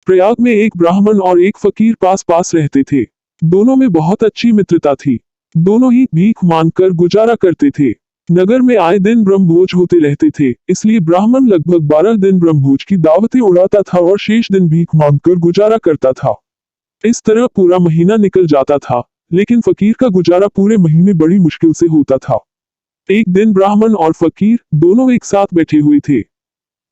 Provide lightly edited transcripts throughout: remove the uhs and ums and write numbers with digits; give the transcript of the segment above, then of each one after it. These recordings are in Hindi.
प्रयाग में एक ब्राह्मण और एक फकीर पास पास रहते थे। दोनों में बहुत अच्छी मित्रता थी। दोनों ही भीख मांगकर गुजारा करते थे। नगर में आए दिन ब्रह्मभोज होते रहते थे, इसलिए ब्राह्मण लगभग 12 दिन ब्रह्मभोज की दावतें उड़ाता था और शेष दिन भीख मांगकर गुजारा करता था। इस तरह पूरा महीना निकल जाता था, लेकिन फकीर का गुजारा पूरे महीने बड़ी मुश्किल से होता था। एक दिन ब्राह्मण और फकीर दोनों एक साथ बैठे हुए थे।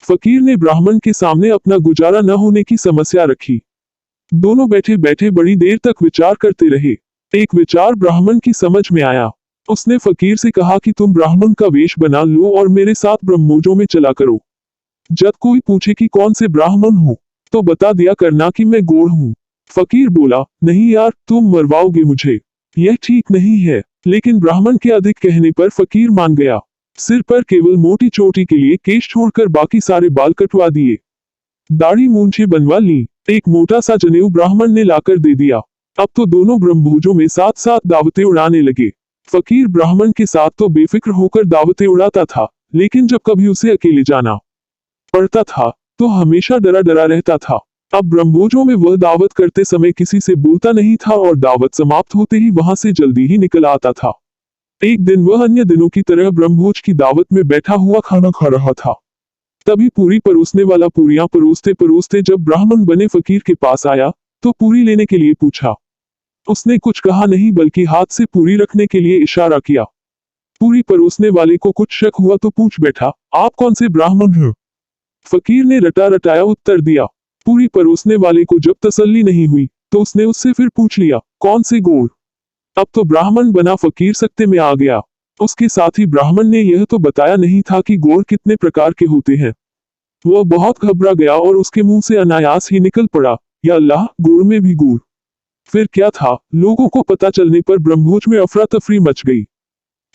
फकीर ने ब्राह्मण के सामने अपना गुजारा न होने की समस्या रखी। दोनों बैठे बैठे बड़ी देर तक विचार करते रहे। एक विचार ब्राह्मण की समझ में आया। उसने फकीर से कहा कि तुम ब्राह्मण का वेश बना लो और मेरे साथ ब्रह्मभोजों में चला करो। जब कोई पूछे कि कौन से ब्राह्मण हो, तो बता दिया करना कि मैं गोड़ हूँ। फकीर बोला, नहीं यार, तुम मरवाओगे मुझे, यह ठीक नहीं है। लेकिन ब्राह्मण के अधिक कहने पर फकीर मान गया। सिर पर केवल मोटी चोटी के लिए केश छोड़कर बाकी सारे बाल कटवा दिए। दाढ़ी मूंछें बनवा ली। एक मोटा सा जनेऊ ब्राह्मण ने लाकर दे दिया। अब तो दोनों ब्रह्मभोजों में साथ साथ दावतें उड़ाने लगे। फकीर ब्राह्मण के साथ तो बेफिक्र होकर दावतें उड़ाता था, लेकिन जब कभी उसे अकेले जाना पड़ता था तो हमेशा डरा डरा रहता था। अब ब्रह्मभोजों में वह दावत करते समय किसी से बोलता नहीं था और दावत समाप्त होते ही वहां से जल्दी ही निकल आता था। एक दिन वह अन्य दिनों की तरह ब्रह्मभोज की दावत में बैठा हुआ खाना खा रहा था। तभी पूरी परोसने वाला पूरियां परोसते परोसते जब ब्राह्मण बने फकीर के पास आया, तो पूरी लेने के लिए पूछा। उसने कुछ कहा नहीं, बल्कि हाथ से पूरी रखने के लिए इशारा किया। पूरी परोसने वाले को कुछ शक हुआ तो पूछ बैठा, आप कौन से ब्राह्मण हैं? फकीर ने रटा रटाया उत्तर दिया। पूरी परोसने वाले को जब तसल्ली नहीं हुई, तो उसने उससे फिर पूछ लिया, कौन से गोड़? अब तो ब्राह्मण बना फकीर सकते में आ गया। उसके साथ ही ब्राह्मण ने यह तो बताया नहीं था कि गोड़ कितने प्रकार के होते हैं। वह बहुत घबरा गया और उसके मुंह से अनायास ही निकल पड़ा, या अल्लाह, गोड़ में भी गुड़। फिर क्या था, लोगों को पता चलने पर ब्रह्मभोज में अफरा तफरी मच गई।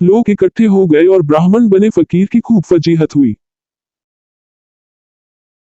लोग इकट्ठे हो गए और ब्राह्मण बने फकीर की खूब फजीहत हुई।